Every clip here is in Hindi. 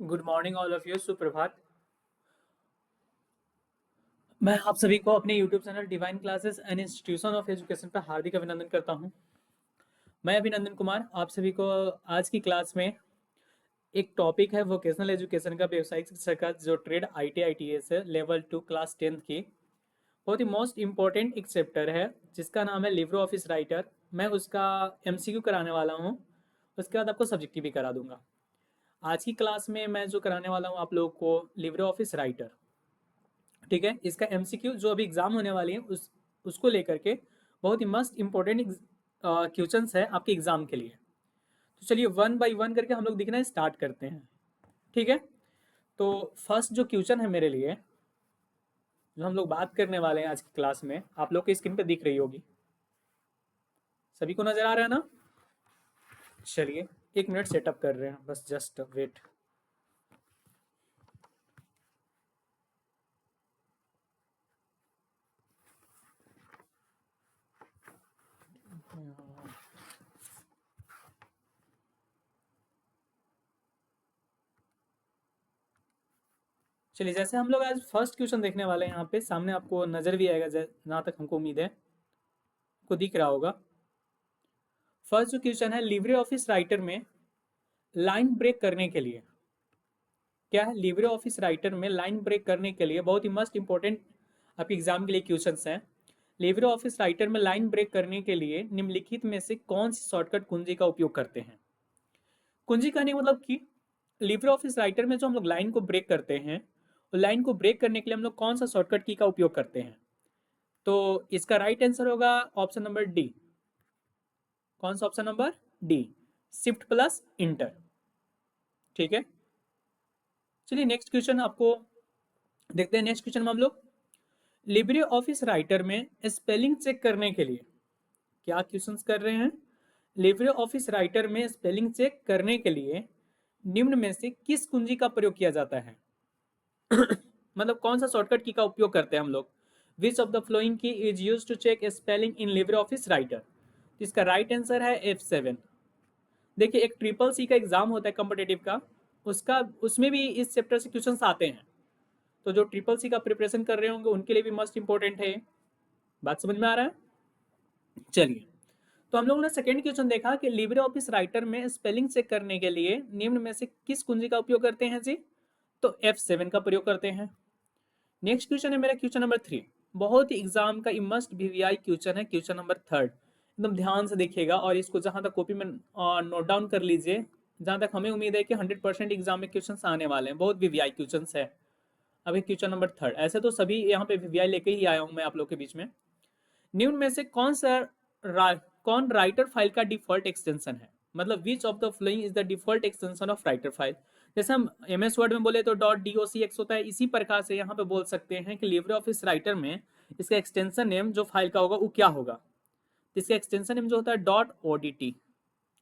Good morning all of you. सुप्रभात। मैं आप सभी को अपने YouTube channel divine classes and institution of education पर हार्दिक अभिनंदन करता हूं। मैं अभिनंदन कुमार आप सभी को आज की क्लास में एक टॉपिक है वोकेशनल एजुकेशन का, व्यावसायिक शिक्षा का जो ट्रेड ITITS है, लेवल 2 क्लास 10th की बहुत ही मोस्ट इंपॉर्टेंट एक चैप्टर है जिसका नाम है लिब्रे ऑफिस राइटर। मैं उसका MCQ कराने वाला हूँ, उसके बाद आपको सब्जेक्टिव भी करा दूंगा। आज की क्लास में मैं जो कराने वाला हूँ आप लोग को लिब्रे ऑफिस राइटर, ठीक है। इसका MCQ जो अभी एग्जाम होने वाली है उसको लेकर के बहुत ही मस्त इंपॉर्टेंट क्वेश्चंस है आपके एग्जाम के लिए। तो चलिए वन बाय वन करके हम लोग दिखना स्टार्ट करते हैं, ठीक है। तो फर्स्ट जो क्वेश्चन है मेरे लिए, जो हम लोग बात करने वाले हैं आज की क्लास में, आप लोग की स्क्रीन पे दिख रही होगी, सभी को नजर आ रहा है ना? चलिए 1 मिनट सेटअप कर रहे हैं, बस जस्ट वेट। चलिए जैसे हम लोग आज फर्स्ट क्वेश्चन देखने वाले हैं, यहाँ पे सामने आपको नजर भी आएगा, जहाँ तक हमको उम्मीद है को दिख रहा होगा। फर्स्ट जो क्वेश्चन है, लिब्रे ऑफिस राइटर में लाइन ब्रेक करने के लिए क्या है? लिब्रे ऑफिस राइटर में लाइन ब्रेक करने के लिए बहुत ही मस्ट इंपॉर्टेंट आपके एग्जाम के लिए क्वेश्चंस हैं। लिब्रे ऑफिस राइटर में लाइन ब्रेक करने के लिए निम्नलिखित में से कौन सी शॉर्टकट कुंजी का उपयोग करते हैं? कुंजी कहने का मतलब कि लिब्रे ऑफिस राइटर में जो हम लोग लाइन को ब्रेक करते हैं, लाइन को ब्रेक करने के लिए हम लोग कौन सा शॉर्टकट की का उपयोग करते हैं? तो इसका राइट आंसर होगा ऑप्शन नंबर डी। कौन सा option number D, shift plus inter, ठीक है। चलिए नेक्स्ट क्वेश्चन आपको देखते हैं। नेक्स्ट क्वेश्चन में हम लोग लिब्रे ऑफिस राइटर में स्पेलिंग चेक करने के लिए क्या क्वेश्चंस कर रहे हैं? लिब्रे ऑफिस राइटर में स्पेलिंग चेक करने के लिए निम्न में से किस कुंजी का प्रयोग किया जाता है? मतलब कौन सा शॉर्टकट की का उपयोग करते हैं हम लोग? Which of the following key is use to check spelling in Libre office Writer? इसका राइट आंसर है F7। देखिए एक ट्रिपल C का एग्जाम होता है कॉम्पिटेटिव का, उसका उसमें भी इस चैप्टर से क्वेश्चन आते हैं। तो जो ट्रिपल C का प्रिपरेशन कर रहे होंगे उनके लिए भी मस्ट इंपॉर्टेंट है। बात समझ में आ रहा है? चलिए, तो हम लोगों ने सेकंड क्वेश्चन देखा कि लिब्रे ऑफिस राइटर में स्पेलिंग चेक करने के लिए निम्न में से किस कुंजी का उपयोग करते हैं जी? तो F7 का प्रयोग करते हैं। नेक्स्ट क्वेश्चन है मेरा क्वेश्चन नंबर 3। बहुत ही एग्जाम का मस्ट VVI क्वेश्चन है, क्वेश्चन नंबर 3। एकदम ध्यान से देखिएगा और इसको जहां तक कॉपी में नोट डाउन कर लीजिए। जहां तक हमें उम्मीद है कि 100% एग्जाम में क्वेश्चन आने वाले हैं, बहुत VVI क्वेश्चन है। अभी क्वेश्चन नंबर 3, ऐसे तो सभी यहाँ पे VVI लेके ही आया हूँ मैं आप लोग के बीच में। निम्न में से कौन राइटर फाइल का डिफॉल्ट एक्सटेंशन है? मतलब विच of the following is the default extension of writer file? जैसे हम MS वर्ड में बोले तो .docx होता है, इसी प्रकार से यहाँ पे बोल सकते हैं कि लिब्रे ऑफिस राइटर में इसका एक्सटेंशन नेम जो फाइल का होगा वो क्या होगा? तो इसका एक्सटेंशन नेम जो होता है .odt।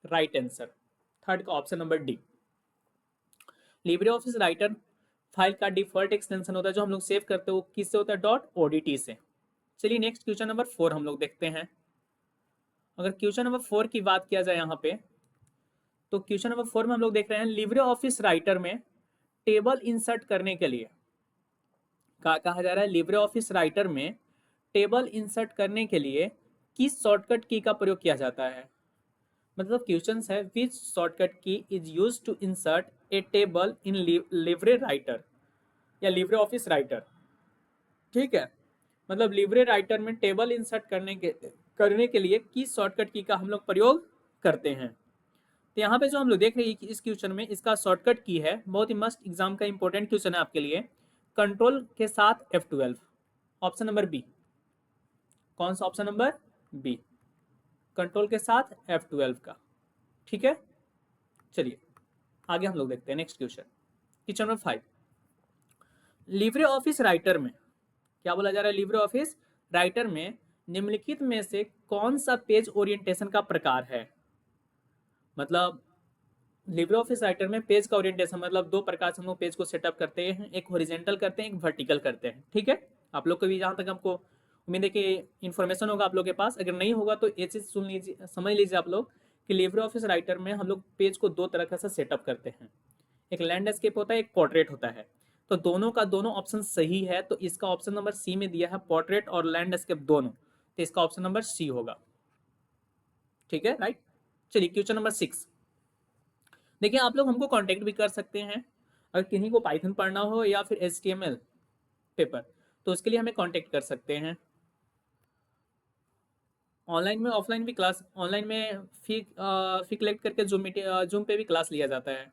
राइट आंसर थर्ड का option number D. Libre office writer file का डिफॉल्ट एक्सटेंशन होता है जो हम लोग सेव करते हैं वो किससे होता है? .odt से। चलिए नेक्स्ट क्वेश्चन नंबर 4 हम लोग देखते हैं। अगर क्वेश्चन नंबर 4 की बात किया जाए यहाँ पे, तो क्वेश्चन नंबर 4 में हम लोग देख रहे हैं लिब्रे ऑफिस राइटर में टेबल इंसर्ट करने के लिए कहा जा रहा है लिब्रे ऑफिस राइटर में टेबल इंसर्ट करने के लिए किस शॉर्टकट की का प्रयोग किया जाता है? मतलब क्वेश्चन है which shortcut key is use to insert a table in Libre Writer या लिब्रे ऑफिस राइटर, ठीक है। मतलब लिब्रे राइटर में टेबल इंसर्ट करने के लिए किस शॉर्टकट की का हम लोग प्रयोग करते हैं? तो यहाँ पे जो हम लोग देख रहे हैं कि इस क्वेश्चन में इसका शॉर्टकट की है, बहुत ही मस्त एग्जाम का इंपॉर्टेंट क्वेश्चन है आपके लिए, कंट्रोल के साथ F12। Option number B. कौन सा ऑप्शन नंबर बी, कंट्रोल के साथ F12 का, ठीक है। चलिए आगे हम लोग देखते हैं next question, question number 5। Libre office Writer में क्या बोला जा रहा है? लिब्रे ऑफिस राइटर में निम्नलिखित में से कौन सा पेज ओरिएंटेशन का प्रकार है? मतलब लिब्रे ऑफिस राइटर में पेज का ओरिएंटेशन मतलब दो प्रकार से हम लोग पेज को सेटअप करते हैं, एक हॉरिजॉन्टल करते हैं, एक वर्टिकल करते हैं, ठीक है। आप लोग को भी जहां तक हमको उम्मीद है कि इन्फॉर्मेशन होगा आप लोग के पास, अगर नहीं होगा तो ये चीज सुन लीजिए, समझ लीजिए आप लोग कि लिब्रे ऑफिस राइटर में हम लोग पेज को दो तरह से सेटअप करते हैं। एक लैंडस्केप होता है, एक पोर्ट्रेट होता है। तो दोनों का दोनों ऑप्शन सही है, तो इसका ऑप्शन नंबर सी में दिया है, पोर्ट्रेट और लैंडस्केप दोनों, तो इसका ऑप्शन नंबर सी होगा। ठीक है, राइट। चलिए क्वेश्चन नंबर 6। देखिए आप लोग हमको कांटेक्ट भी कर सकते हैं, अगर किन्हीं को पाइथन पढ़ना हो या फिर HTML पेपर, तो उसके लिए हमें कांटेक्ट कर सकते हैं। ऑनलाइन में ऑफलाइन भी क्लास, ऑनलाइन में फी कलेक्ट करके जूम पे भी क्लास लिया जाता है।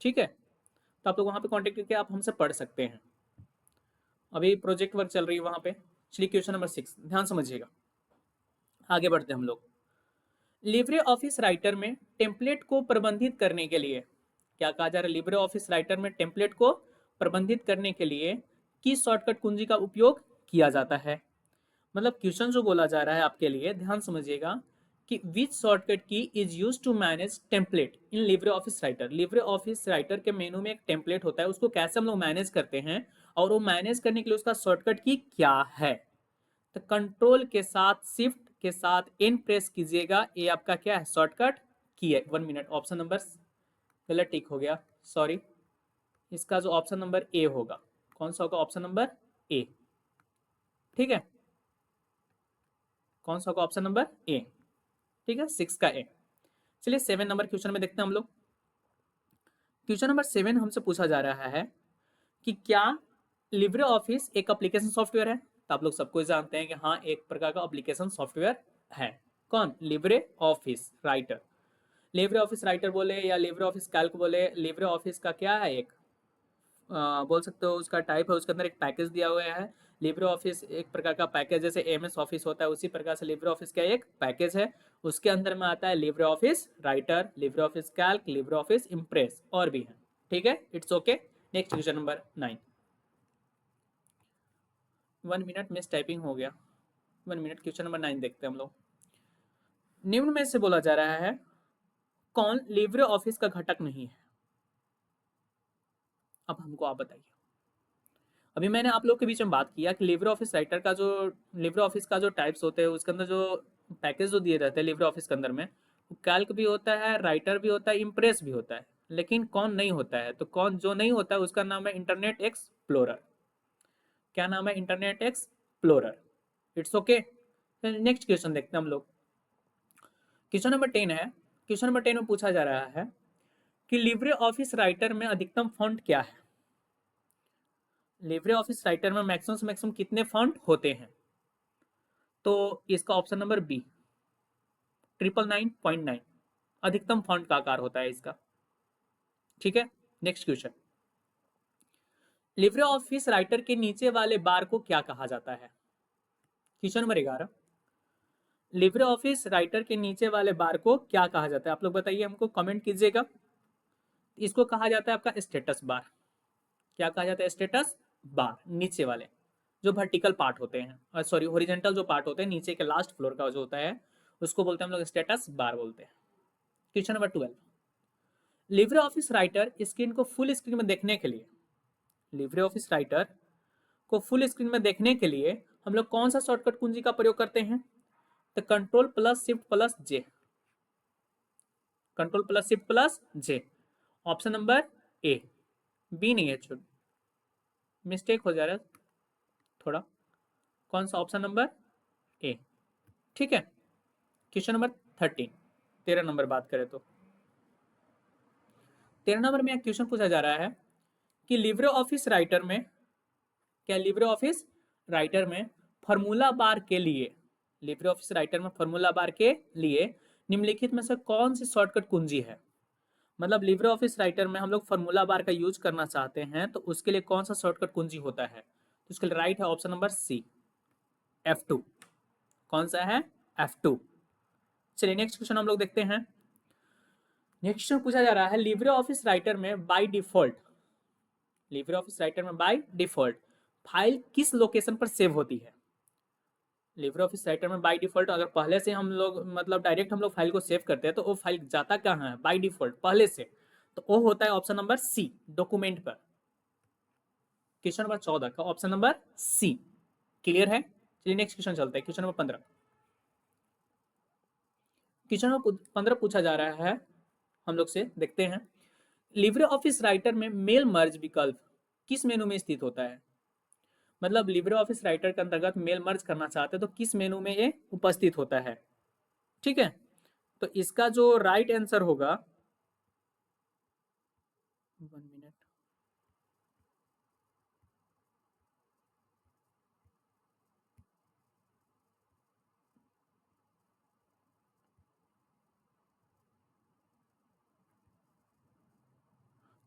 ठीक है, तो आप लोग वहाँ पे कांटेक्ट करके आप हमसे पढ़ सकते हैं। अभी प्रोजेक्ट वर्क चल रही है वहाँ पे। चलिए क्वेश्चन नंबर 6 ध्यान समझिएगा, आगे बढ़ते हैं हम लोग। लिब्रे ऑफिस राइटर में टेम्पलेट को प्रबंधित करने के लिए क्या कहा जा रहा है? लिब्रे ऑफिस राइटर में टेम्पलेट को प्रबंधित करने के लिए किस शॉर्टकट कुंजी का उपयोग किया जाता है? मतलब क्वेश्चन जो बोला जा रहा है आपके लिए, ध्यान समझिएगा कि which shortcut key is use to manage template in Libre office Writer. Libre office Writer के मेनू में एक टेम्पलेट होता है, उसको कैसे हम लोग मैनेज करते हैं, और वो मैनेज करने के लिए उसका शॉर्टकट की क्या है? तो कंट्रोल के साथ शिफ्ट के साथ एन प्रेस कीजिएगा, ये आपका क्या है? शॉर्टकट की है। 1 मिनट, ऑप्शन नंबर गलत टिक हो गया, सॉरी। इसका जो ऑप्शन नंबर ए होगा, कौन सा होगा? ऑप्शन नंबर ए। ठीक है, कौन सा होगा? ऑप्शन नंबर ए। ठीक है, 6 का ए। चलिए 7 नंबर क्वेश्चन में देखते हैं हम लोग। क्वेश्चन नंबर 7 हमसे पूछा जा रहा है कि क्या लिब्रे ऑफिस एक एप्लीकेशन सॉफ्टवेयर है? तो आप लोग सबको जानते हैं कि हाँ, एक प्रकार का एप्लीकेशन सॉफ्टवेयर है। कौन? Libre office Writer. Libre office writer बोले या लिब्रे ऑफिस कैल्क बोले, लिब्रे ऑफिस का क्या है? एक बोल सकते हो उसका टाइप है, उसके अंदर एक पैकेज दिया हुआ है। लिब्रे ऑफिस एक प्रकार का पैकेज, जैसे MS ऑफिस होता है उसी प्रकार से लिब्रे ऑफिस का एक पैकेज है। उसके अंदर में आता है Libre office Writer, Libre office Calc, Libre office impress, और भी है। ठीक है, it's okay. Next question number 9। 1 minute miss typing हो गया। 1 मिनट, क्वेश्चन नंबर 9 देखते हैं हम लोग। निम्न में से बोला जा रहा है कौन लिब्रे ऑफिस का घटक नहीं है? अब हमको आप बताइए। अभी मैंने आप लोग के बीच में बात किया कि लिब्रे ऑफिस राइटर का जो, लिब्रे ऑफिस का जो टाइप्स होते हैं उसके अंदर जो पैकेज जो दिए रहते हैं लिब्रे ऑफिस के अंदर में, वो कैल्क भी होता है, राइटर भी होता है, इम्प्रेस भी होता है। लेकिन कौन नहीं होता है? तो कौन जो नहीं होता है उसका नाम है इंटरनेट एक्सप्लोरर। क्या नाम है? Internet explorer. It's okay. Next question देखते हैं हम लोग। क्वेश्चन नंबर 10 है। क्वेश्चन नंबर 10 में पूछा जा रहा है कि लिब्रे ऑफिस राइटर में अधिकतम फॉन्ट क्या है? लिब्रे ऑफिस राइटर में मैक्सिमम से मैक्सिमम कितने फॉन्ट होते हैं? तो इसका ऑप्शन नंबर बी, 999.9 अधिकतम फॉन्ट का आकार होता है इसका। ठीक है, next question. Libre office Writer के नीचे वाले बार को क्या कहा जाता है? Question number 11। Libre office Writer के नीचे वाले बार को क्या कहा जाता है? आप लोग बताइए, हमको कमेंट कीजिएगा। इसको कहा जाता है आपका स्टेटस बार। क्या कहा जाता है? Status bar. नीचे वाले जो वर्टिकल पार्ट होते हैं, सॉरी हॉरिजॉन्टल जो पार्ट होते हैं, नीचे के लास्ट फ्लोर का जो होता है, उसको बोलते हैं हम लोग स्टेटस बार बोलते हैं। Question number 12। Libre office writer screen को फुल स्क्रीन में देखने के लिए, लिब्रे ऑफिस राइटर को फुल स्क्रीन में देखने के लिए हम लोग कौन सा शॉर्टकट कुंजी का प्रयोग करते हैं? तो control plus shift plus J. Control plus shift plus J, option number A. B नहीं है, छोड़, मिस्टेक हो जा रहा है थोड़ा। कौन सा? ऑप्शन नंबर ए। ठीक है, क्वेश्चन नंबर 13, 13 नंबर बात करें तो 13 नंबर में एक क्वेश्चन पूछा जा रहा है कि लिब्रे ऑफिस राइटर में, क्या लिब्रे ऑफिस राइटर में फॉर्मूला बार के लिए, लिब्रे ऑफिस राइटर में फॉर्मूला बार के लिए निम्नलिखित में से कौन सी शॉर्टकट कुंजी है? मतलब लिब्रे ऑफिस राइटर में हम लोग फॉर्मूला बार का यूज करना चाहते हैं, तो उसके लिए कौन सा शॉर्टकट कुंजी होता है? तो उसके लिए राइट है ऑप्शन नंबर सी, F2। कौन सा है? F2। चलिए नेक्स्ट क्वेश्चन हम लोग देखते हैं। नेक्स्ट पूछा जा रहा है लिब्रे ऑफिस राइटर में by default, Libre office Writer में बाय डिफॉल्ट फाइल किस लोकेशन पर सेव होती है? लिब्रे ऑफिस राइटर में बाय डिफॉल्ट अगर पहले से हम लोग मतलब डायरेक्ट हम लोग फाइल को सेव करते हैं, तो वो फाइल जाता कहाँ है बाय डिफॉल्ट पहले से? तो वो होता है ऑप्शन नंबर सी, डॉक्यूमेंट पर। क्वेश्चन नंबर 14 का ऑप्शन नंबर सी क्लियर है। चलिए नेक्स्ट क्वेश्चन चलते हैं। Question number 15। क्वेश्चन नंबर 15 पूछा जा रहा है हम लोग से, देखते हैं। लिब्रे ऑफिस राइटर में मेल मर्ज विकल्प किस मेनू में स्थित होता है? मतलब लिब्रे ऑफिस राइटर के अंतर्गत मेल मर्ज करना चाहते हैं तो किस मेनू में ये उपस्थित होता है? ठीक है, तो इसका जो राइट आंसर होगा, 1 मिनट,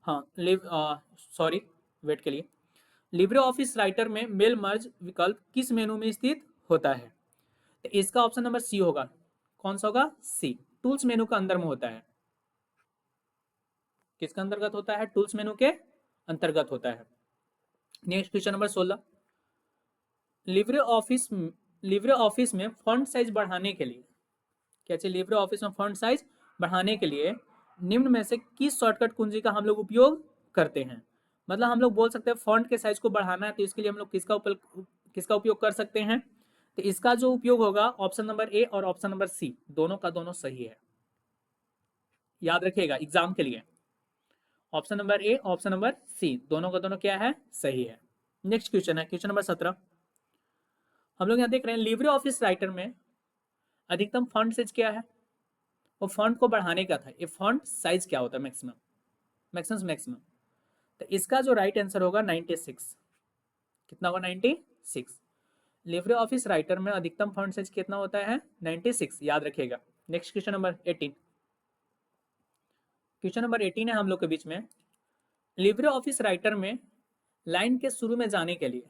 हाँ लिव सॉरी, वेट के लिए, लिब्रे ऑफिस राइटर में मेल मर्ज विकल्प किस मेनू में स्थित होता है? तो इसका ऑप्शन नंबर सी होगा। कौन सा होगा? सी, टूल्स मेनू का अंदर में होता है। किसका अंतर्गत होता है? टूल्स मेनू के अंतर्गत होता है। Next question number 16, Libre office में फॉन्ट साइज बढ़ाने के लिए, क्या चाहिए? लिब्रे ऑफिस में फॉन्ट साइज बढ़ाने के लिए निम्न में से किस शॉर्टकट कुंजी का हम लोग उपयोग करते हैं? मतलब हम लोग बोल सकते हैं फॉन्ट के साइज को बढ़ाना है तो इसके लिए हम लोग किसका उपयोग कर सकते हैं? तो इसका जो उपयोग होगा ऑप्शन नंबर ए और ऑप्शन नंबर सी, दोनों का दोनों सही है। याद रखिएगा एग्जाम के लिए, option number A, option number C, दोनों का दोनों क्या है? सही है। नेक्स्ट क्वेश्चन है क्वेश्चन नंबर 17, हम लोग यहाँ देख रहे हैं लिब्रे ऑफिस राइटर में अधिकतम फॉन्ट साइज क्या है? वो फॉन्ट को बढ़ाने का था, ये फॉन्ट साइज क्या होता है? Maximum, maximum. तो इसका जो राइट आंसर होगा 96। कितना होगा? 96। लिब्रे ऑफिस राइटर में अधिकतम फॉन्ट साइज कितना होता है? 96, याद रखिएगा। Next question number 18, question number 18 है हम लोग के बीच में, लिब्रे ऑफिस राइटर में लाइन के शुरू में जाने के लिए,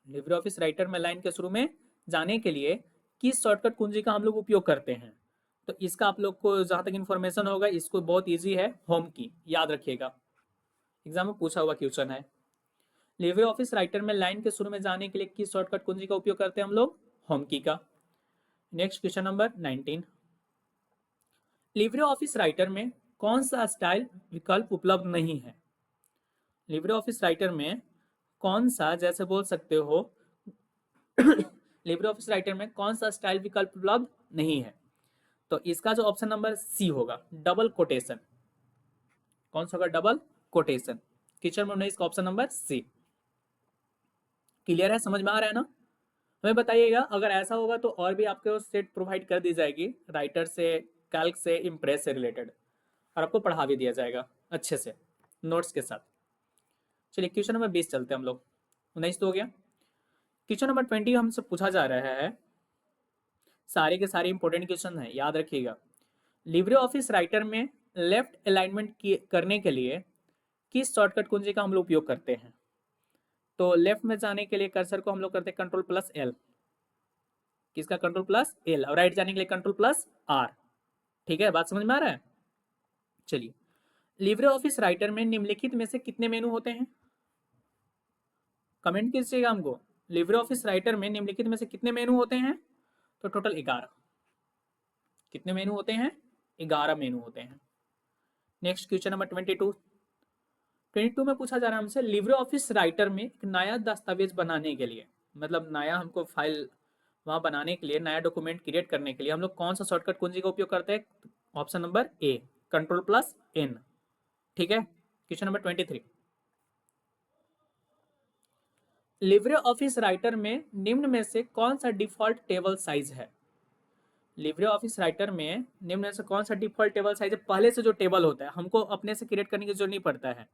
लिब्रे ऑफिस राइटर में लाइन के शुरू में जाने के लिए किस शॉर्टकट कुंजी का हम लोग उपयोग करते हैं? तो इसका आप लोग को जहां तक इन्फॉर्मेशन होगा, इसको बहुत इजी है, होम की, याद रखिएगा, एग्जाम में पूछा हुआ क्वेश्चन है। लिब्रे ऑफिस राइटर में लाइन के शुरू में जाने के लिए किस शॉर्टकट कुंजी का उपयोग करते हैं हम लोग? होम की का। Next question number 19, Libre office Writer में कौन सा स्टाइल विकल्प उपलब्ध नहीं है? लिब्रे ऑफिस राइटर में कौन सा, जैसे बोल सकते हो लिब्रे ऑफिस राइटर में कौन सा स्टाइल विकल्प उपलब्ध नहीं है? तो इसका जो ऑप्शन नंबर सी होगा, डबल कोटेशन। कौन सा होगा? Double quotation. किचन में इसका ऑप्शन नंबर सी। क्लियर है? समझ में आ रहा है ना? हमें बताइएगा, अगर ऐसा होगा तो और भी आपको सेट प्रोवाइड कर दी जाएगी राइटर से, कैल्क से, इम्प्रेस से रिलेटेड, और आपको पढ़ा भी दिया जाएगा अच्छे से नोट्स के साथ। चलिए क्वेश्चन नंबर 20 चलते हैं हम लोग। 19 तो हो गया। क्वेश्चन नंबर 20 हमसे पूछा जा रहा है, सारे के सारे इंपॉर्टेंट क्वेश्चन है, याद रखिएगा। लिब्रे ऑफिस राइटर में लेफ्ट अलाइनमेंट करने के लिए किस शॉर्टकट कुंजी का हम लोग उपयोग करते हैं? तो लेफ्ट में जाने के लिए कर्सर को हम लोग करते हैं कंट्रोल प्लस एल। किसका? Control plus L. और राइट जाने के लिए कंट्रोल प्लस आर। ठीक है, बात समझ में आ रहा है? चलिए, लिब्रे ऑफिस राइटर में निम्नलिखित में से कितने मेनू होते हैं? कमेंट कीजिएगा हमको। लिब्रे ऑफिस राइटर में निम्नलिखित में से कितने मेनू होते हैं? तो टोटल 11। कितने मेनू होते हैं? 11 मेनू होते हैं। नेक्स्ट क्वेश्चन नंबर 22 में पूछा जा रहा है हमसे, लिब्रे ऑफिस राइटर में एक नया दस्तावेज बनाने के लिए, मतलब नया हमको फाइल वहां बनाने के लिए, नया डॉक्यूमेंट क्रिएट करने के लिए हम लोग कौन सा शॉर्टकट कुंजी का उपयोग करते हैं? Option number A, control plus N. ठीक है, question number 23, Libre office Writer में निम्न में से कौन सा डिफॉल्ट टेबल साइज है? लिब्रे ऑफिस राइटर में निम्न में से कौन सा डिफॉल्ट टेबल साइज है? पहले से जो टेबल होता है, हमको अपने से क्रिएट करने की जरूरत नहीं पड़ता है,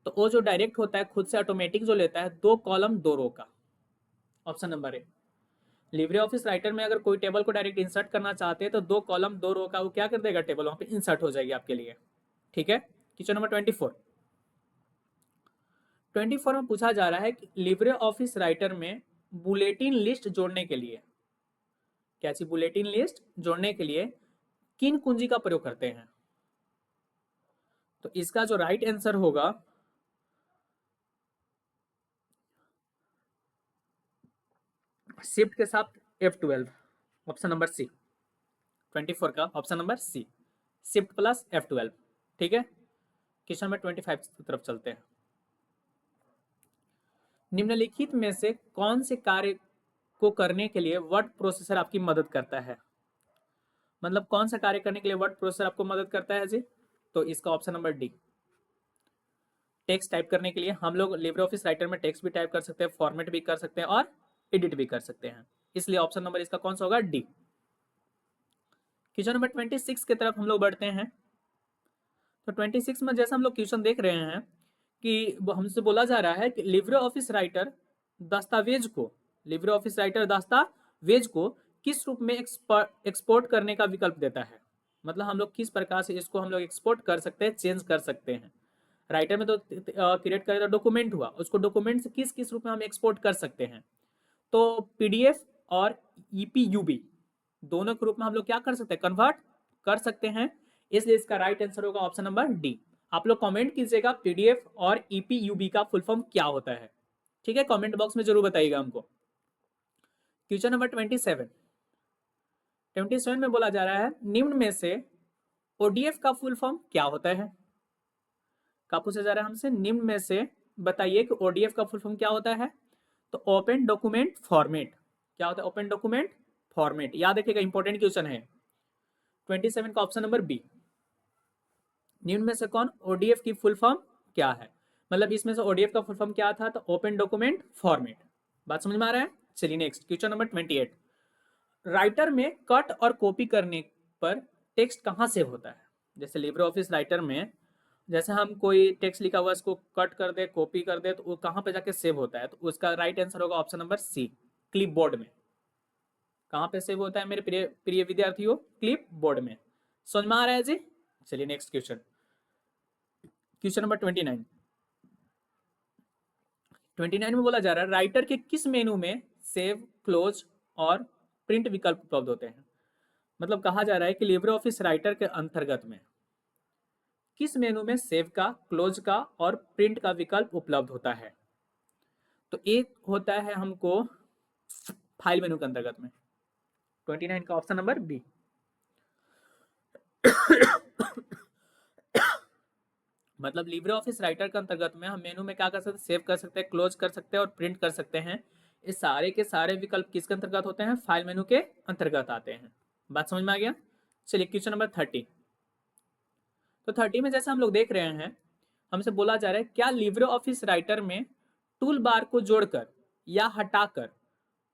तो वो जो डायरेक्ट होता है खुद से ऑटोमेटिक जो लेता है, 2 कॉलम 2 रो का। ऑप्शन नंबर ए। लिब्रे ऑफिस राइटर में अगर कोई टेबल को डायरेक्ट इंसर्ट करना चाहते हैं तो 2 कॉलम 2 रो का वो क्या कर देगा? टेबल वहां पे इंसर्ट हो जाएगी आपके लिए। ठीक है, क्वेश्चन नंबर 24 में पूछा जा रहा है कि लिब्रे ऑफिस राइटर में बुलेटिन लिस्ट जोड़ने के लिए, क्या चीज? बुलेटिन लिस्ट जोड़ने के लिए किन कुंजी का प्रयोग करते हैं? तो इसका जो राइट आंसर होगा, शिफ्ट के साथ F12, ऑप्शन नंबर सी। 24 का option number C, shift plus F12। ठीक है, क्वेश्चन नंबर 25 की तरफ चलते हैं। निम्नलिखित में से कौन से कार्य को करने के लिए वर्ड प्रोसेसर आपकी मदद करता है? मतलब कौन सा कार्य करने के लिए वर्ड प्रोसेसर आपको मदद करता है जी? तो इसका option number D, text type करने के लिए हम लोग लिब्रे ऑफिस राइटर में टेक्स्ट भी टाइप कर सकते हैं, फॉर्मेट भी कर सकते हैं और एडिट भी कर सकते हैं। इसलिए ऑप्शन नंबर इसका कौन सा होगा? डी। क्वेश्चन नंबर 26 की तरफ हम लोग बढ़ते हैं। तो 26 में जैसा हम लोग क्वेश्चन देख रहे हैं कि हमसे बोला जा रहा है कि लिब्रे ऑफिस राइटर दस्तावेज को लिब्रे ऑफिस राइटर दस्तावेज को किस रूप में एक्सपोर्ट करने का विकल्प देता है। मतलब हम लोग किस प्रकार से इसको हम लोग एक्सपोर्ट कर सकते हैं, चेंज कर सकते हैं। राइटर में तो क्रिएट करें तो डॉक्यूमेंट हुआ, उसको डॉक्यूमेंट से किस किस रूप में हम एक्सपोर्ट कर सकते हैं। तो पीडीएफ और ईपीयूबी दोनों के रूप में हम लोग क्या कर सकते हैं? कन्वर्ट कर सकते हैं। इसलिए इसका राइट आंसर होगा ऑप्शन नंबर डी। आप लोग कमेंट कीजिएगा पीडीएफ और ईपीयूबी का फुल फॉर्म क्या होता है, ठीक है? कमेंट बॉक्स में जरूर बताइएगा हमको। क्वेश्चन नंबर 27 में बोला जा रहा है निम्न में से ओडीएफ का फुल फॉर्म क्या होता है? क्या पूछा जा रहा है हमसे? निम्न में से बताइए कि ओडीएफ का फुल फॉर्म क्या होता है। तो ओपन डॉक्यूमेंट फॉर्मेट। क्या होता है ओपन डॉक्यूमेंट फॉर्मेट? याद रखिएगा, इंपॉर्टेंट क्वेश्चन है। 27 का ऑप्शन नंबर बी। निम्न में से कौन? ओडीएफ की फुल फॉर्म क्या है? मतलब इसमें से ओडीएफ का फुल फॉर्म क्या था? तो ओपन डॉक्यूमेंट फॉर्मेट। बात समझ में आ रहा है? चलिए नेक्स्ट क्वेश्चन नंबर 28। राइटर में कट और कॉपी करने पर टेक्स्ट कहाँ सेव होता है? जैसे लिब्रे ऑफिस राइटर में जैसे हम कोई टेक्स्ट लिखा हुआ इसको कट कर दे, कॉपी कर दे, तो वो कहाँ पे जाके सेव होता है? तो उसका राइट आंसर होगा ऑप्शन नंबर सी, क्लिपबोर्ड में। कहाँ पे सेव होता है मेरे प्रिय प्रिय विद्यार्थियों? क्लिपबोर्ड में। समझ में आ रहा है जी? चलिए नेक्स्ट क्वेश्चन, क्वेश्चन नंबर 29 में बोला जा रहा है राइटर के किस मेनू में सेव, क्लोज और प्रिंट विकल्प उपलब्ध होते हैं? मतलब कहा जा रहा है कि लिब्रे ऑफिस राइटर के अंतर्गत में किस मेनू में सेव का, क्लोज का और प्रिंट का विकल्प उपलब्ध होता है? तो एक होता है हमको फाइल मेनू के अंतर्गत में। 29 का ऑप्शन नंबर बी। मतलब लिब्रे ऑफिस राइटर के अंतर्गत में हम मेनू में क्या कर सकते हैं? सेव कर सकते हैं, क्लोज कर सकते हैं और प्रिंट कर सकते हैं। इस सारे के सारे विकल्प किसके अंतर्गत होते हैं? फाइल मेनू के अंतर्गत आते हैं। बात समझ में आ गया? चलिए क्वेश्चन नंबर 30। तो 30 में जैसे हम लोग देख रहे हैं हमसे बोला जा रहा है क्या लिब्रे ऑफिस राइटर में टूल बार को जोड़कर या हटाकर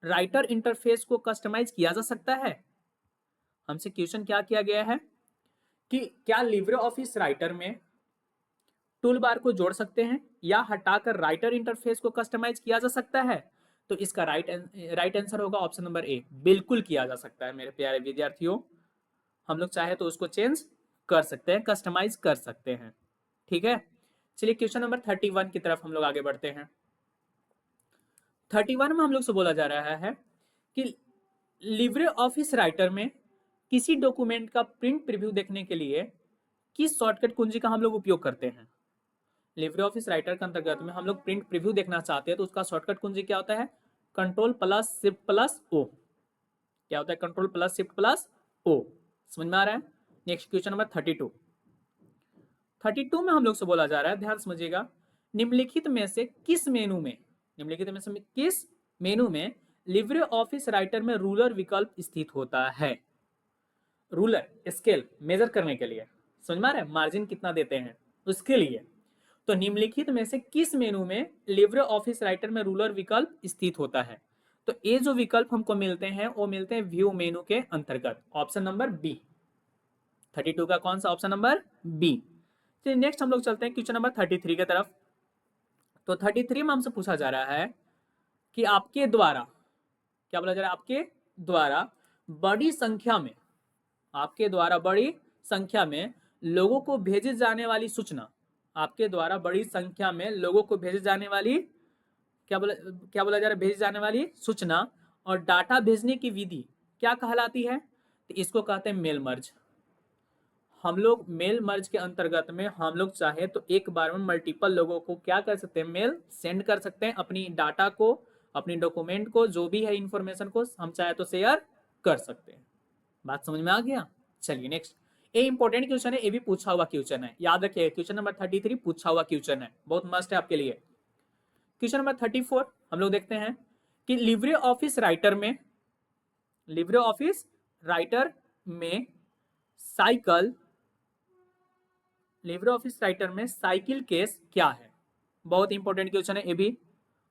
राइटर इंटरफेस को कस्टमाइज किया जा सकता है? हमसे क्वेश्चन क्या किया गया है कि क्या लिब्रे ऑफिस राइटर में टूल बार को जोड़ सकते हैं या हटाकर राइटर इंटरफेस को कस्टमाइज किया जा सकता है? तो इसका राइट आंसर होगा ऑप्शन नंबर ए, बिल्कुल किया जा सकता है मेरे प्यारे विद्यार्थियों। हम लोग चाहे तो उसको चेंज कर सकते हैं, कस्टमाइज कर सकते हैं, ठीक है? चलिए क्वेश्चन नंबर 31 की तरफ हम लोग आगे बढ़ते हैं। 31 में हम लोग से बोला जा रहा है कि लिब्रे ऑफिस राइटर में किसी डॉक्यूमेंट का प्रिंट प्रीव्यू देखने के लिए किस शॉर्टकट कुंजी का हम लोग उपयोग करते हैं? लिब्रे ऑफिस राइटर के अंतर्गत में हम लोग प्रिंट प्रीव्यू देखना चाहते हैं तो उसका शॉर्टकट कुंजी क्या होता है? Control plus shift plus O. क्या होता है? Control plus shift plus O. समझ में आ रहा है? नेक्स्ट क्वेश्चन नंबर 32 में हम लोग से बोला जा रहा है, ध्यान समझिएगा, निम्नलिखित में से किस मेनू में लिब्रे ऑफिस राइटर में रूलर विकल्प स्थित होता है? रूलर स्केल मेजर करने के लिए, समझ में आ रहा है? मार्जिन कितना देते हैं उसके लिए। तो निम्नलिखित में से किस मेनू में लिब्रे ऑफिस राइटर में रूलर विकल्प स्थित होता है? तो ये जो विकल्प हमको मिलते हैं वो मिलते हैं व्यू मेनू के अंतर्गत, ऑप्शन नंबर बी। 32 का कौन सा? Option number B. चलिए नेक्स्ट हम लोग चलते हैं क्वेश्चन नंबर 33 की तरफ। तो 33 में हमसे पूछा जा रहा है कि आपके द्वारा, क्या बोला जा रहा है? आपके द्वारा बड़ी संख्या में, आपके द्वारा बड़ी संख्या में लोगों को भेजी जाने वाली सूचना, आपके द्वारा बड़ी संख्या में लोगों को भेजी जाने वाली, क्या बोला जा रहा है? भेजी जाने वाली सूचना और डाटा भेजने की विधि क्या कहलाती है? तो इसको कहते हैं मेल मर्ज। हम लोग मेल मर्ज के अंतर्गत में हम लोग चाहे तो एक बार में मल्टीपल लोगों को क्या कर सकते हैं? मेल सेंड कर सकते हैं, अपनी डाटा को, अपनी डॉक्यूमेंट को, जो भी है इंफॉर्मेशन को हम चाहे तो शेयर कर सकते हैं। बात समझ में आ गया? चलिए नेक्स्ट, ये इंपॉर्टेंट क्वेश्चन है, ये भी पूछा हुआ क्वेश्चन है, याद रखिए क्वेश्चन नंबर 33 पूछा हुआ क्वेश्चन है, बहुत मस्त है आपके लिए। क्वेश्चन नंबर 34 हम लोग देखते हैं कि लिब्रे ऑफिस राइटर में साइकिल लिब्रे ऑफिस राइटर में साइकिल केस क्या है? बहुत इंपॉर्टेंट क्वेश्चन है ये भी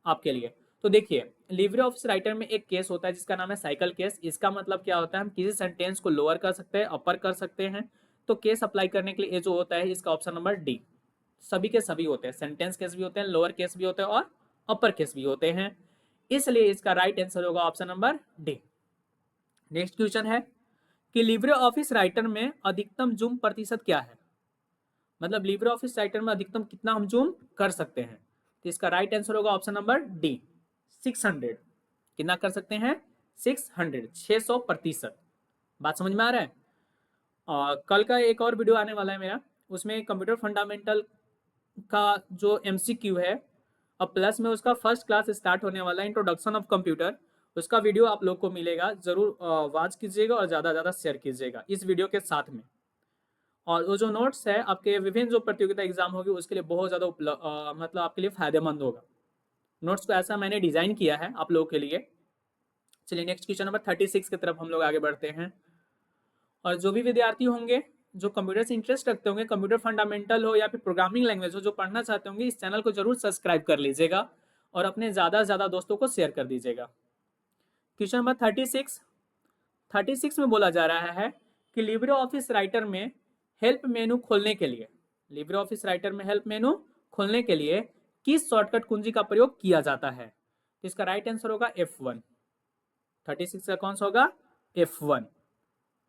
आपके लिए। तो देखिए, लिब्रे ऑफिस राइटर में एक केस होता है जिसका नाम है साइकिल केस। इसका मतलब क्या होता है, हम किसी सेंटेंस को लोअर कर सकते हैं, अपर कर सकते हैं। तो केस अप्लाई करने के लिए ये जो होता है, इसका ऑप्शन नंबर डी। सभी के सभी होते हैं, सेंटेंस केस भी होते हैं, लोअर केस भी होते हैं और अपर केस भी होते हैं, इसलिए इसका राइट आंसर होगा option number D. Next question है कि लिब्रे ऑफिस राइटर में अधिकतम जूम प्रतिशत क्या है। मतलब लिब्रे ऑफिस राइटर में अधिकतम कितना हम जूम कर सकते हैं। तो इसका राइट आंसर होगा ऑप्शन नंबर डी, 600। कितना कर सकते हैं, 600, 600%। बात समझ में आ रहा है। कल का एक और वीडियो आने वाला है मेरा, उसमें कंप्यूटर फंडामेंटल का जो एमसीक्यू है, अब प्लस में उसका फर्स्ट क्लास स्टार्ट होने वाला है, इंट्रोडक्शन ऑफ कंप्यूटर। उसका वीडियो आप लोग को मिलेगा, जरूर वॉच कीजिएगा और ज़्यादा ज़्यादा शेयर कीजिएगा इस वीडियो के साथ में। और वो जो नोट्स है आपके विभिन्न जो प्रतियोगिता एग्जाम होगी उसके लिए बहुत ज़्यादा मतलब आपके लिए फायदेमंद होगा। नोट्स को ऐसा मैंने डिज़ाइन किया है आप लोगों के लिए। चलिए नेक्स्ट क्वेश्चन नंबर 36 की तरफ हम लोग आगे बढ़ते हैं। और जो भी विद्यार्थी होंगे जो कंप्यूटर से इंटरेस्ट रखते होंगे, कंप्यूटर फंडामेंटल हो या फिर प्रोग्रामिंग लैंग्वेज हो, जो पढ़ना चाहते होंगे, इस चैनल को जरूर सब्सक्राइब कर लीजिएगा और अपने ज़्यादा से ज़्यादा दोस्तों को शेयर कर दीजिएगा। क्वेश्चन नंबर 36 में बोला जा रहा है कि लिब्रे ऑफिस राइटर में हेल्प मेनू खोलने के लिए, लिब्रे ऑफिस राइटर में हेल्प मेनू खोलने के लिए किस शॉर्टकट कुंजी का प्रयोग किया जाता है। तो इसका राइट आंसर होगा F1। 36 का कौन सा होगा, F1।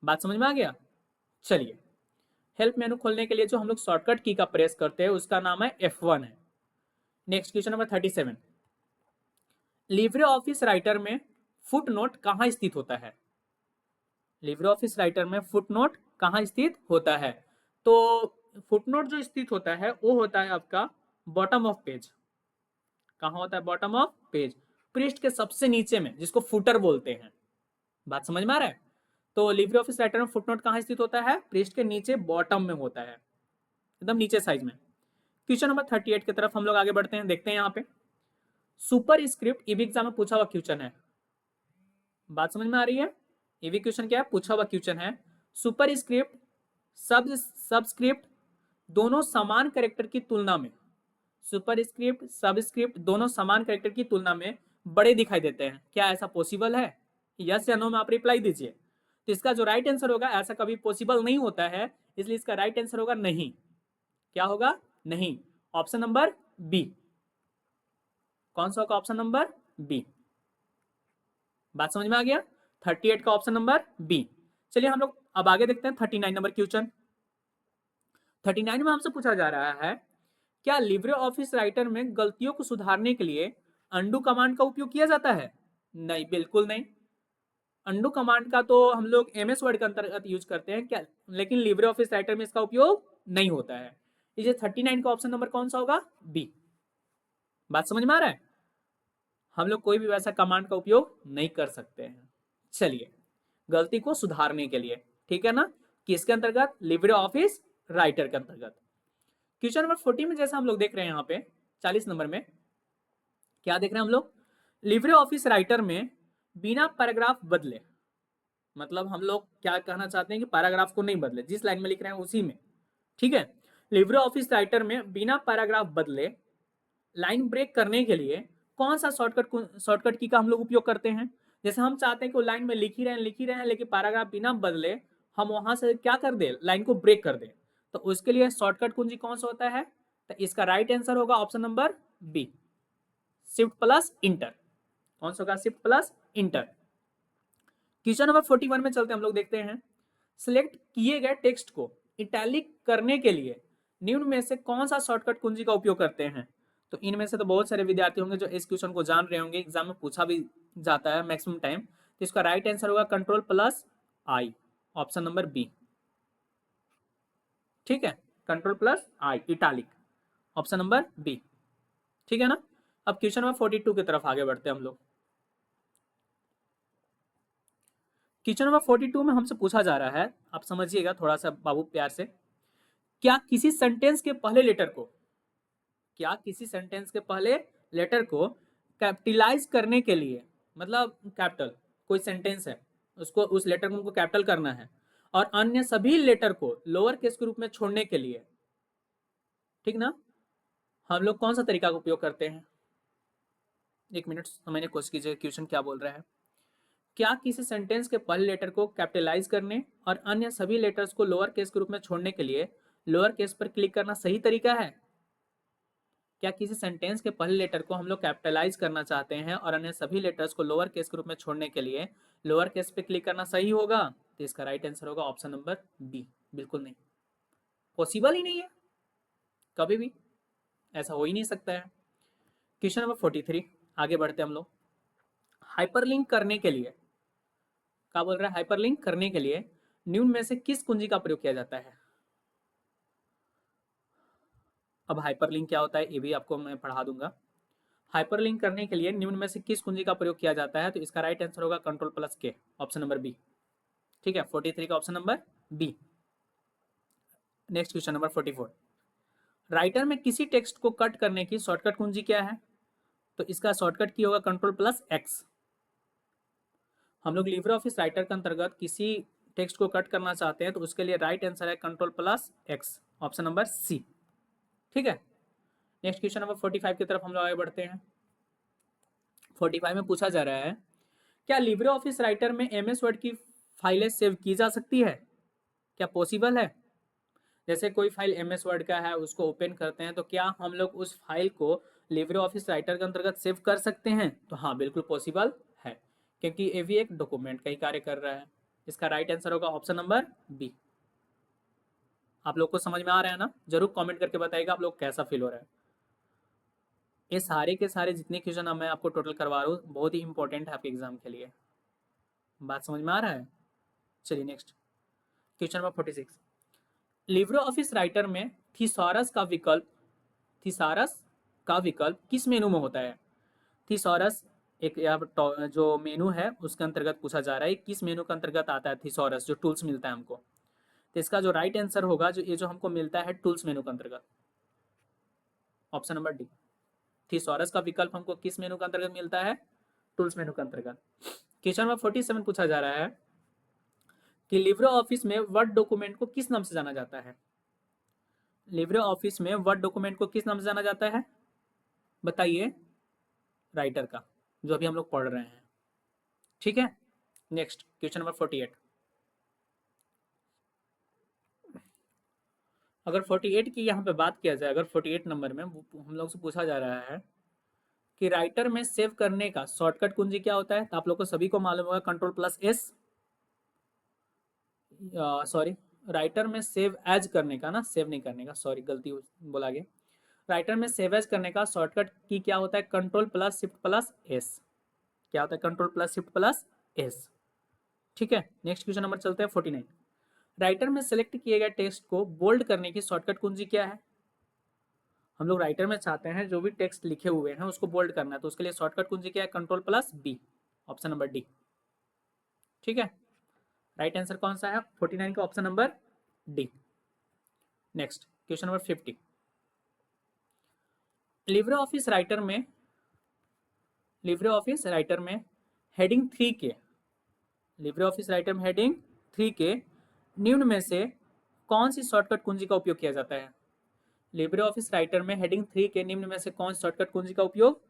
बात समझ में आ गया। चलिए, हेल्प मेनू खोलने के लिए जो हम लोग शॉर्टकट की का प्रेस करते हैं उसका नाम है F1 है। Next question number 37, Libre office Writer में फुट नोट कहाँ स्थित होता है। लिब्रे ऑफिस राइटर में फुट नोट कहाँ स्थित होता है। तो फुट नोट जो स्थित होता है वो होता है आपका बॉटम ऑफ पेज। कहाँ होता है, बॉटम ऑफ पेज, पृष्ठ के सबसे नीचे में, जिसको फुटर बोलते हैं। बात समझ में आ रहा है। तो लिब्रे ऑफिस राइटर में फुटनोट कहाँ स्थित होता है, पृष्ठ के नीचे बॉटम में होता है, एकदम नीचे साइज में। क्वेश्चन नंबर 38 की तरफ हम लोग आगे बढ़ते हैं, देखते हैं यहाँ पे सुपर स्क्रिप्ट ईवी एग्जाम में पूछा हुआ क्वेश्चन है। बात समझ में आ रही है। ईवी क्वेश्चन क्या है, पूछा हुआ क्वेश्चन है। सुपर स्क्रिप्ट सबस्क्रिप्ट दोनों समान कैरेक्टर की तुलना में, सुपर स्क्रिप्ट सबस्क्रिप्ट दोनों समान कैरेक्टर की तुलना में बड़े दिखाई देते हैं, क्या ऐसा पॉसिबल है। यस या नो में आप रिप्लाई दीजिए। तो इसका जो राइट आंसर होगा, ऐसा कभी पॉसिबल नहीं होता है, इसलिए इसका राइट आंसर होगा नहीं। क्या होगा, नहीं। Option number B. कौन सा होगा, ऑप्शन नंबर बी। बात समझ में आ गया। 38 का ऑप्शन नंबर बी। चलिए हम लोग अब आगे देखते हैं 39 नंबर क्वेश्चन। 39 में हमसे पूछा जा रहा है, क्या लिब्रे ऑफिस राइटर में गलतियों को सुधारने के लिए अंडू कमांड का उपयोग किया जाता है। नहीं, बिल्कुल नहीं। अंडू कमांड का तो हम लोग एमएस वर्ड के अंतर्गत यूज करते हैं क्या, लेकिन लिब्रे ऑफिस राइटर में इसका उपयोग नहीं होता है। इसे 39 का ऑप्शन नंबर कौन सा होगा, बी। बात समझ में आ रहा है। हम लोग कोई भी वैसा कमांड का उपयोग नहीं कर सकते हैं। चलिए, गलती को सुधारने के लिए, ठीक है ना, किसके अंतर्गत, लिब्रे ऑफिस राइटर के अंतर्गत। क्वेश्चन नंबर 40 में जैसा हम लोग देख रहे हैं यहाँ पे 40 नंबर में क्या देख रहे हैं हम लोग, लिब्रे ऑफिस राइटर में बिना पैराग्राफ बदले, मतलब हम लोग क्या कहना चाहते हैं कि पैराग्राफ को नहीं बदले, जिस लाइन में लिख रहे हैं उसी में, ठीक है। लिब्रे ऑफिस राइटर में बिना पैराग्राफ बदले लाइन ब्रेक करने के लिए कौन सा शॉर्टकट की का हम लोग उपयोग करते हैं। जैसे हम चाहते हैं कि लाइन में लिख ही रहे हैं लेकिन पैराग्राफ बिना बदले हम वहां से क्या कर दे, लाइन को ब्रेक कर दे, तो उसके लिए शॉर्टकट कुंजी कौन सा होता है। तो इसका राइट आंसर होगा option number B, shift plus enter. कौन सा होगा, shift plus enter. Question number 41 में चलते हम लोग देखते हैं, सिलेक्ट किए गए टेक्स्ट को इटैलिक करने के लिए निम्न में से कौन सा शॉर्टकट कुंजी का उपयोग करते हैं। तो इनमें से तो बहुत सारे विद्यार्थी होंगे जो इस क्वेश्चन को जान रहे होंगे, एग्जाम में पूछा भी जाता है मैक्सिमम टाइम। तो इसका राइट आंसर होगा कंट्रोल प्लस आई, ऑप्शन नंबर बी, ठीक है। कंट्रोल प्लस आई इटैलिक, ऑप्शन नंबर बी, ठीक है ना। अब क्वेश्चन नंबर 42 की तरफ आगे बढ़ते हैं हम लोग। क्वेश्चन नंबर 42 में हमसे पूछा जा रहा है, आप समझिएगा थोड़ा सा बाबू प्यार से, क्या किसी सेंटेंस के पहले लेटर को, क्या किसी सेंटेंस के पहले लेटर को कैपिटलाइज करने के लिए, मतलब कैपिटल कोई सेंटेंस है उसको, उस लेटर को हमको कैपिटल करना है, और अन्य सभी लेटर को लोअर केस के रूप में छोड़ने के लिए, ठीक ना, हम लोग कौन सा तरीका का उपयोग करते हैं? एक मिनट समझने की कोशिश कीजिए क्वेश्चन क्या बोल रहा है। क्या किसी सेंटेंस के पहले लेटर को कैपिटलाइज करने और अन्य सभी लेटर्स को लोअर केस के रूप में छोड़ने के लिए लोअर केस पर क्लिक करना सही तरीका है? क्या किसी सेंटेंस के पहले लेटर को हम लोग कैपिटलाइज करना चाहते हैं और अन्य सभी लेटर्स को लोअर केस के रूप में छोड़ने के लिए लोअर केस पे क्लिक करना सही होगा? तो इसका राइट आंसर होगा ऑप्शन नंबर बी। बिल्कुल नहीं, पॉसिबल ही नहीं है, कभी भी ऐसा हो ही नहीं सकता है। क्वेश्चन नंबर 43, आगे बढ़ते हम लोग। हाइपरलिंक करने के लिए क्या बोल रहा है? हाइपरलिंक करने के लिए निम्न में से किस कुंजी का प्रयोग किया जाता है? अब हाइपरलिंक क्या होता है ये भी आपको मैं पढ़ा दूंगा। हाइपरलिंक करने के लिए निम्न में से किस कुंजी का प्रयोग किया जाता है? तो इसका राइट आंसर होगा control plus K, option number B. ठीक है, 43 का option number B. Next question number 44, Writer में किसी टेक्स्ट को कट करने की शॉर्टकट कुंजी क्या है? तो इसका शॉर्टकट की होगा कंट्रोल प्लस एक्स। हम लोग लिब्रे ऑफिस राइटर के अंतर्गत किसी टेक्स्ट को कट करना चाहते हैं तो उसके लिए राइट आंसर है control plus X, option number C. ठीक है, नेक्स्ट क्वेश्चन नंबर 45 की तरफ हम लोग आगे बढ़ते हैं। 45 में पूछा जा रहा है, क्या लिब्रे ऑफिस राइटर में एमएस वर्ड की फाइलें सेव की जा सकती है? क्या पॉसिबल है? जैसे कोई फाइल एमएस वर्ड का है, उसको ओपन करते हैं तो क्या हम लोग उस फाइल को लिब्रे ऑफिस राइटर के अंतर्गत सेव कर सकते हैं? तो हाँ, बिल्कुल पॉसिबल है, क्योंकि ये भी एक डॉक्यूमेंट का ही कार्य कर रहा है। इसका राइट आंसर होगा ऑप्शन नंबर बी। आप लोग को समझ में आ रहा है ना? जरूर कमेंट करके बताइएगा आप लोग कैसा फील हो रहा है। ये सारे के सारे जितने क्वेश्चन मैं आपको टोटल करवा रहा हूँ बहुत ही इंपॉर्टेंट है आपके एग्जाम के लिए। बात समझ में आ रहा है? चलिए next question number 46, Libre office Writer में थिसॉरस का विकल्प थिसारस का विकल्प किस मेनू में होता है? थिसॉरस एक जो मेनू है उसके अंतर्गत पूछा जा रहा है, किस मेनू के अंतर्गत आता है थिसॉरस, जो टूल्स मिलता है हमको। तो इसका जो राइट आंसर होगा, जो ये जो हमको मिलता है टूल्स मेनू के अंतर्गत, ऑप्शन नंबर डी। थिसॉरस का विकल्प हमको किस मेनू के अंतर्गत मिलता है? टूल्स मेनू के अंतर्गत। क्वेश्चन नंबर 47 पूछा जा रहा है कि लिब्रे ऑफिस में वर्ड डॉक्यूमेंट को किस नाम से जाना जाता है? लिब्रे ऑफिस में वर्ड डॉक्यूमेंट को किस नाम से जाना जाता है? बताइए, राइटर का, जो अभी हम लोग पढ़ रहे हैं। ठीक है, नेक्स्ट क्वेश्चन नंबर 48, अगर 48 की यहाँ पे बात किया जाए, अगर 48 नंबर में हम लोग से पूछा जा रहा है कि राइटर में सेव करने का शॉर्टकट कुंजी क्या होता है, तो आप लोग को सभी को मालूम होगा control plus S, sorry, writer में सेव एज करने का ना, सेव नहीं करने का, सॉरी गलती बोला गया। राइटर में सेव एज करने का शॉर्टकट की क्या होता है? Control plus shift plus S. क्या होता है? Control plus shift plus S. ठीक है, नेक्स्ट क्वेश्चन नंबर चलते हैं 49, राइटर में सेलेक्ट किए गए टेक्स्ट को बोल्ड करने की शॉर्टकट कुंजी क्या है? हम लोग राइटर में चाहते हैं जो भी टेक्स्ट लिखे हुए हैं उसको बोल्ड करना है, तो उसके लिए शॉर्टकट कुंजी क्या है? Control plus B, option number D. ठीक है, राइट आंसर कौन सा है? 49 का option number D. Next question number 50, Libre office Writer में हेडिंग 3 के लिब्रे ऑफिस राइटर में हेडिंग 3 के निम्न में से कौन सी शॉर्टकट कुंजी का उपयोग किया जाता है? लिब्रे ऑफिस राइटर में हेडिंग 3 के निम्न में से कौन सी शॉर्टकट कुंजी का उपयोग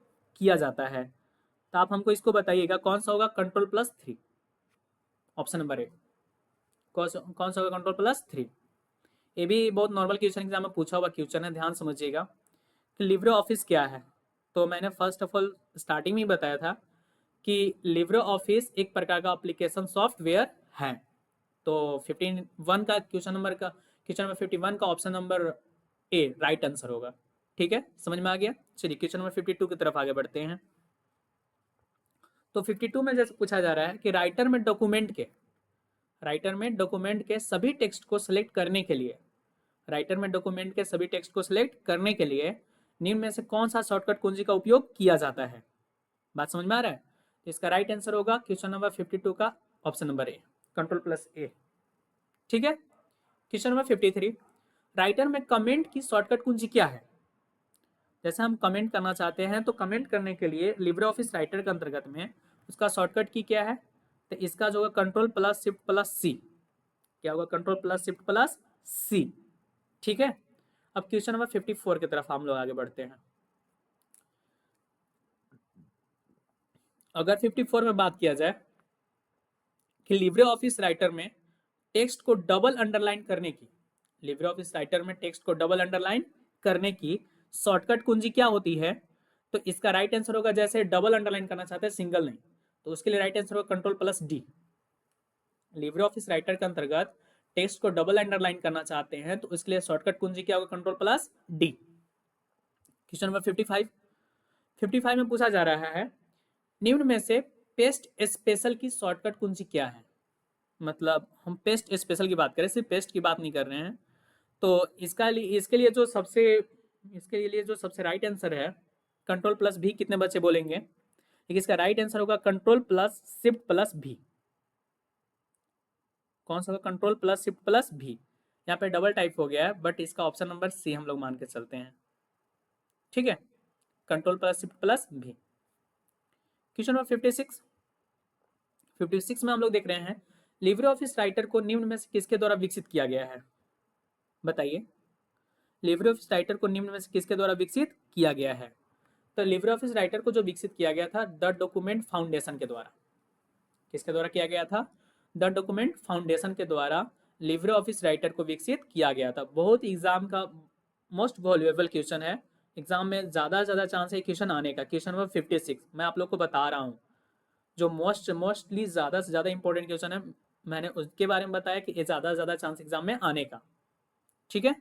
किया जाता है? तो आप हमको इसको बताइएगा कौन सा होगा? कंट्रोल प्लस 3, ऑप्शन नंबर ए। कौन सा होगा? Control plus 3। ये भी बहुत नॉर्मल क्वेश्चन एग्जाम में पूछा हुआ क्वेश्चन है, ध्यान समझिएगा कि लिब्रे ऑफिस क्या है। तो मैंने फर्स्ट ऑफ ऑल स्टार्टिंग में ही बताया था कि लिब्रे ऑफिस एक प्रकार का एप्लीकेशन सॉफ्टवेयर है। तो 51 का क्वेश्चन नंबर 51 का ऑप्शन नंबर ए राइट आंसर होगा। ठीक है, समझ में आ गया? चलिए क्वेश्चन नंबर 52 की तरफ आगे बढ़ते हैं। तो 52 में जैसे पूछा जा रहा है कि राइटर में डॉक्यूमेंट के सभी टेक्स्ट को सिलेक्ट करने के लिए निम्न में से कौन सा शॉर्टकट कुंजी का उपयोग किया जाता है? बात समझ में आ रहा है? तो इसका राइट आंसर होगा क्वेश्चन नंबर 52 का option number A, control plus A. ठीक है, क्वेश्चन नंबर 53, राइटर में कमेंट की शॉर्टकट कुंजी क्या है? जैसे हम कमेंट करना चाहते हैं तो कमेंट करने के लिए लिब्रे ऑफिस राइटर के अंतर्गत में उसका शॉर्टकट की क्या है? तो इसका जो होगा कंट्रोल प्लस शिफ्ट प्लस सी। क्या होगा? कंट्रोल प्लस शिफ्ट प्लस सी। ठीक है, अब क्वेश्चन नंबर 54 की तरफ हम लोग आगे बढ़ते हैं। अगर 54 में बात किया जाए कि लिब्रे ऑफिस राइटर में टेक्स्ट को डबल अंडरलाइन करने की, लिब्रे ऑफिस राइटर में टेक्स्ट को डबल अंडरलाइन करने की शॉर्टकट कुंजी क्या होती है, तो इसका राइट आंसर होगा, जैसे डबल अंडरलाइन करना चाहते हैं सिंगल नहीं, तो उसके लिए राइट आंसर होगा कंट्रोल+D। लिब्रे ऑफिस राइटर के अंतर्गत टेक्स्ट को डबल अंडरलाइन करना चाहते हैं तो इसके लिए शॉर्टकट कुंजी क्या होगा, कंट्रोल+D। क्वेश्चन नंबर 55 में पूछा जा रहा है निम्न में से पेस्ट स्पेशल की शॉर्टकट कुंजी क्या है। मतलब हम पेस्ट स्पेशल की बात करें, सिर्फ पेस्ट की बात नहीं कर रहे हैं, तो इसके लिए जो सबसे राइट आंसर है कंट्रोल+V। कितने बच्चे बोलेंगे? देखिए इसका राइट आंसर होगा कंट्रोल+Shift+V। कौन सा? कंट्रोल+Shift+V। यहाँ पे डबल टाइप हो गया है, बट इसका ऑप्शन नंबर सी हम लोग मान के चलते हैं, ठीक है, कंट्रोल+Shift+V। क्वेश्चन नंबर 56 में हम लोग देख रहे हैं लिब्रे ऑफिस राइटर को निम्न में से किसके द्वारा विकसित किया गया है, बताइए। लिब्रे ऑफिस राइटर को निम्न में से किसके द्वारा विकसित किया गया है? तो लिब्रे ऑफिस राइटर को जो विकसित किया गया था द डॉक्यूमेंट फाउंडेशन के द्वारा। किसके द्वारा किया गया था? द डॉक्यूमेंट फाउंडेशन के द्वारा लिब्रे ऑफिस राइटर को विकसित किया गया था। बहुत एग्जाम का मोस्ट वैल्यूएबल क्वेश्चन है, एग्जाम में ज्यादा चांस है क्वेश्चन आने का। क्वेश्चन नंबर 56 मैं आप लोग को बता रहा हूँ, जो मोस्टली ज्यादा से ज्यादा इंपॉर्टेंट क्वेश्चन है, मैंने उसके बारे में बताया कि ज्यादा चांस एग्जाम में आने का, ठीक है।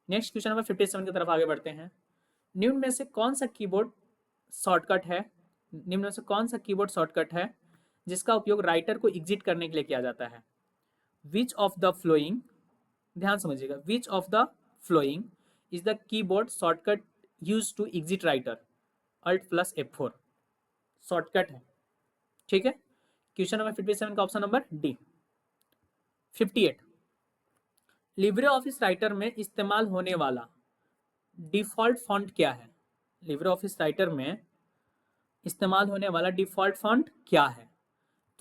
नेक्स्ट क्वेश्चन नंबर 57 की तरफ आगे बढ़ते हैं। निम्न में से कौन सा कीबोर्ड शॉर्टकट है जिसका उपयोग राइटर को एग्जिट करने के लिए किया जाता है? विच ऑफ द फ्लोइंग, ध्यान समझिएगा, which of the following is the keyboard shortcut use to exit Writer? Alt+F4 shortcut है, ठीक है। क्वेश्चन नंबर 57 का option number D. 58 Libre office Writer में इस्तेमाल होने वाला डिफॉल्ट फॉन्ट क्या है? लिब्रे ऑफिस राइटर में इस्तेमाल होने वाला डिफॉल्ट फॉन्ट क्या है?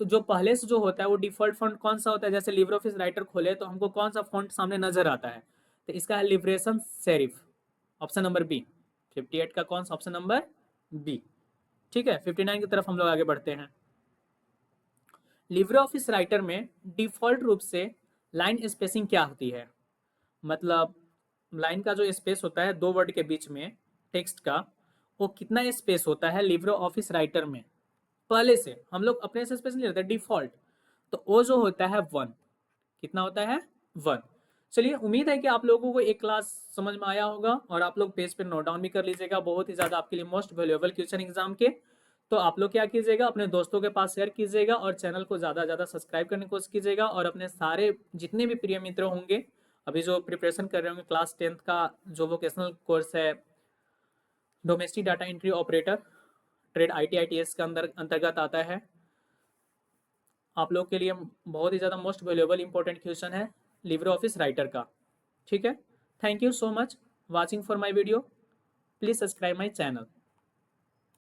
तो जो पहले से जो होता है वो डिफॉल्ट फॉन्ट कौन सा होता है? जैसे लिब्रे ऑफिस राइटर खोले तो हमको कौन सा फॉन्ट सामने नजर आता है? तो इसका है Liberation Serif, option number B. 58 का कौन सा? ऑप्शन नंबर बी, ठीक है। 59 की तरफ हम लोग आगे बढ़ते हैं। लिब्रे ऑफिस राइटर में डिफॉल्ट रूप से लाइन स्पेसिंग क्या होती है? मतलब लाइन का जो स्पेस होता है दो वर्ड के बीच में टेक्स्ट का, वो कितना स्पेस होता है लिब्रे ऑफिस राइटर में? पहले से हम लोग अपने से स्पेस नहीं लेते, डिफॉल्ट, तो वो जो होता है 1। कितना होता है? 1। चलिए, उम्मीद है कि आप लोगों को एक क्लास समझ में आया होगा और आप लोग पेज पे नोट डाउन भी कर लीजिएगा। बहुत ही ज्यादा आपके लिए मोस्ट वैल्यूएबल क्वेश्चन एग्जाम के, तो आप लोग क्या कीजिएगा, अपने दोस्तों के पास शेयर कीजिएगा और चैनल को ज्यादा सब्सक्राइब करने की कोशिश कीजिएगा। और अपने सारे जितने भी प्रिय मित्र होंगे अभी जो प्रिपरेशन कर रहे होंगे क्लास 10th का जो वोकेशनल कोर्स है domestic data entry operator trade ITITS के अंतर्गत आता है, आप लोग के लिए बहुत ही ज़्यादा मोस्ट वैल्यूएबल इंपॉर्टेंट क्वेश्चन है लिब्रे ऑफिस राइटर का, ठीक है। Thank you so much watching for my video. Please subscribe my channel.